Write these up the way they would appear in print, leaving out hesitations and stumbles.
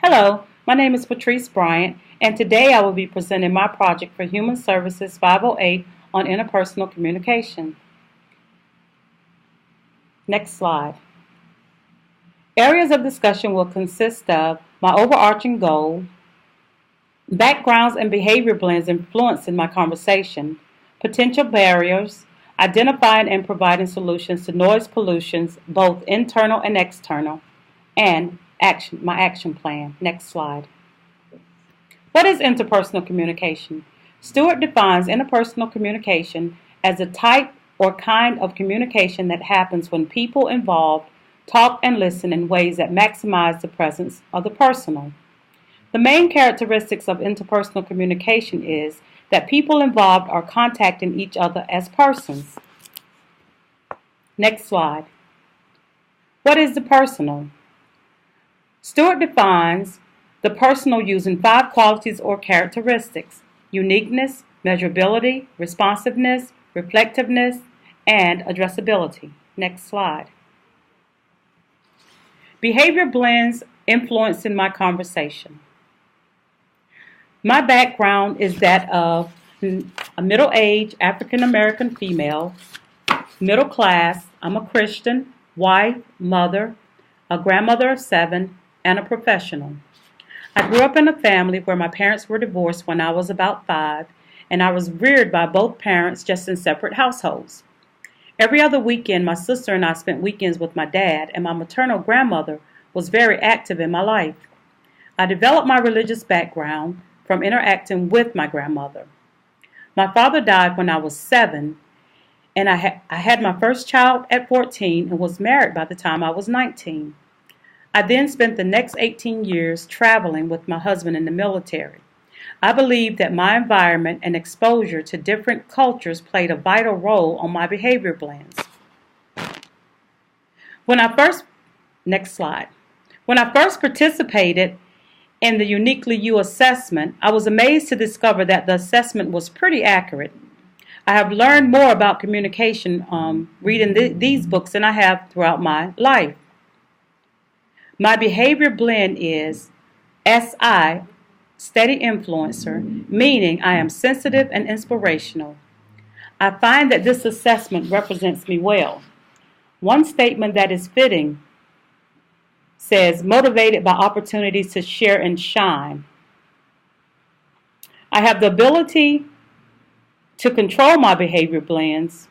Hello, my name is Patrice Bryant, and today I will be presenting my project for Human Services 508 on interpersonal communication. Next slide. Areas of discussion will consist of my overarching goal, backgrounds and behavior blends influencing my conversation, potential barriers, identifying and providing solutions to noise pollutions, both internal and external, and my action plan. Next slide. What is interpersonal communication? Stewart defines interpersonal communication as a type or kind of communication that happens when people involved talk and listen in ways that maximize the presence of the personal. The main characteristics of interpersonal communication is that people involved are contacting each other as persons. Next slide. What is the personal? Stewart defines the personal using 5 qualities or characteristics: uniqueness, measurability, responsiveness, reflectiveness, and addressability. Next slide. Behavior blends influencing my conversation. My background is that of a middle-aged African-American female, middle class. I'm a Christian, wife, mother, a grandmother of 7, and a professional. I grew up in a family where my parents were divorced when I was about 5, and I was reared by both parents just in separate households. Every other weekend, my sister and I spent weekends with my dad, and my maternal grandmother was very active in my life. I developed my religious background from interacting with my grandmother. My father died when I was 7, and I had my first child at 14 and was married by the time I was 19. I then spent the next 18 years traveling with my husband in the military. I believe that my environment and exposure to different cultures played a vital role on my behavior blends. Next slide. When I first participated in the Uniquely You assessment, I was amazed to discover that the assessment was pretty accurate. I have learned more about communication reading these books than I have throughout my life. My behavior blend is SI, steady influencer, meaning I am sensitive and inspirational. I find that this assessment represents me well. One statement that is fitting says, motivated by opportunities to share and shine. I have the ability to control my behavior blends,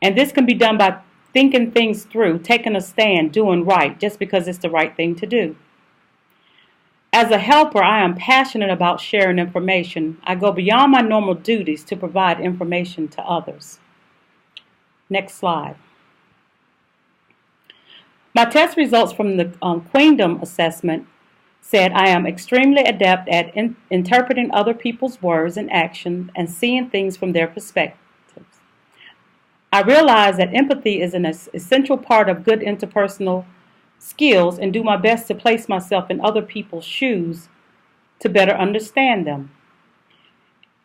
and this can be done by thinking things through, taking a stand, doing right, just because it's the right thing to do. As a helper, I am passionate about sharing information. I go beyond my normal duties to provide information to others. Next slide. My test results from the Queendom assessment said I am extremely adept at interpreting other people's words and actions and seeing things from their perspective. I realize that empathy is an essential part of good interpersonal skills and do my best to place myself in other people's shoes to better understand them.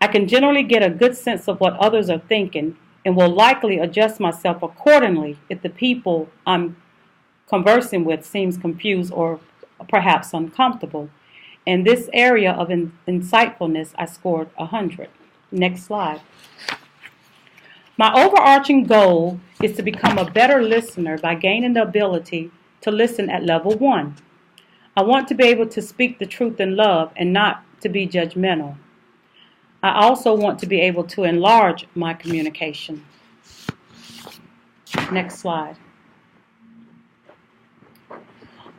I can generally get a good sense of what others are thinking and will likely adjust myself accordingly if the people I'm conversing with seems confused or perhaps uncomfortable. In this area of insightfulness, I scored 100. Next slide. My overarching goal is to become a better listener by gaining the ability to listen at level 1. I want to be able to speak the truth in love and not to be judgmental. I also want to be able to enlarge my communication. Next slide.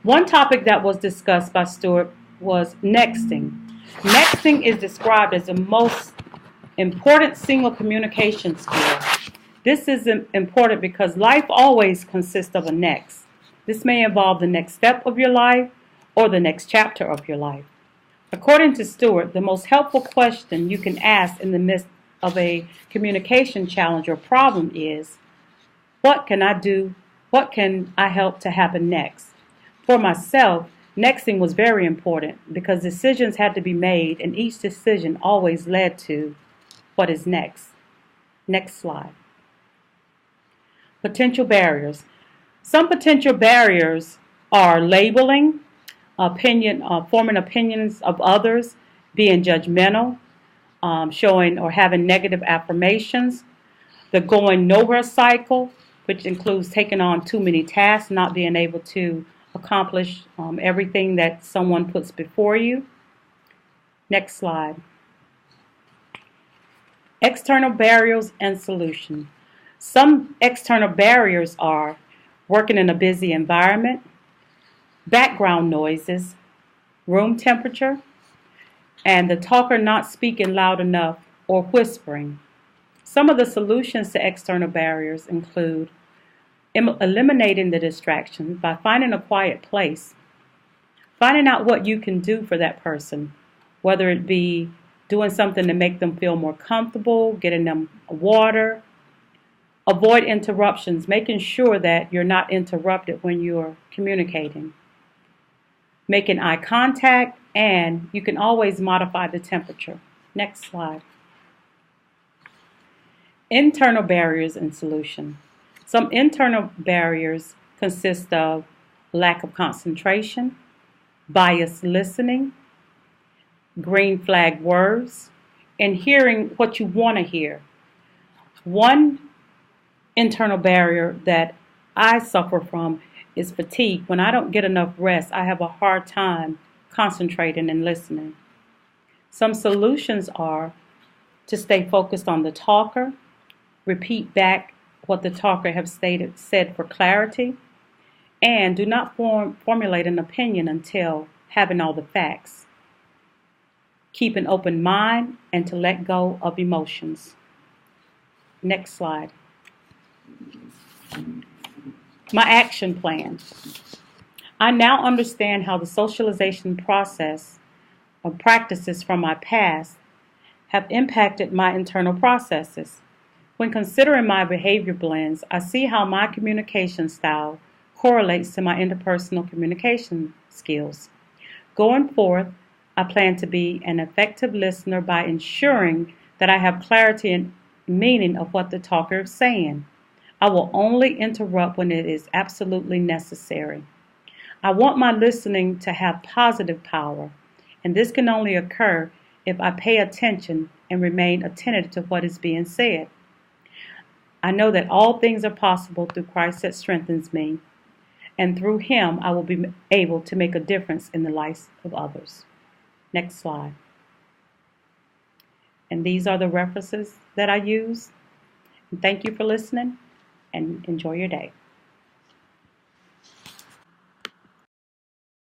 One topic that was discussed by Stewart was nexting. Nexting is described as the most important single communication skill. This is important because life always consists of a next. This may involve the next step of your life or the next chapter of your life. According to Stewart, the most helpful question you can ask in the midst of a communication challenge or problem is, what can I do? What can I help to happen next? For myself, nexting was very important because decisions had to be made and each decision always led to what is next. Next slide. Potential barriers. Some potential barriers are labeling, forming opinions of others, being judgmental, showing or having negative affirmations, the going nowhere cycle, which includes taking on too many tasks, not being able to accomplish everything that someone puts before you. Next slide. External barriers and solution. Some external barriers are working in a busy environment, background noises, room temperature, and the talker not speaking loud enough or whispering. Some of the solutions to external barriers include eliminating the distractions by finding a quiet place, finding out what you can do for that person, whether it be doing something to make them feel more comfortable, getting them water. Avoid interruptions, making sure that you're not interrupted when you're communicating. Making eye contact, and you can always modify the temperature. Next slide. Internal barriers and solution. Some internal barriers consist of lack of concentration, biased listening, green flag words, and hearing what you want to hear. One internal barrier that I suffer from is fatigue. When I don't get enough rest, I have a hard time concentrating and listening. Some solutions are to stay focused on the talker, repeat back what the talker has said for clarity, and do not formulate an opinion until having all the facts. Keep an open mind and to let go of emotions. Next slide. My action plan. I now understand how the socialization process or practices from my past have impacted my internal processes. When considering my behavior blends, I see how my communication style correlates to my interpersonal communication skills. Going forth, I plan to be an effective listener by ensuring that I have clarity and meaning of what the talker is saying. I will only interrupt when it is absolutely necessary. I want my listening to have positive power, and this can only occur if I pay attention and remain attentive to what is being said. I know that all things are possible through Christ that strengthens me, and through Him I will be able to make a difference in the lives of others. Next slide. And these are the references that I use. Thank you for listening, and enjoy your day.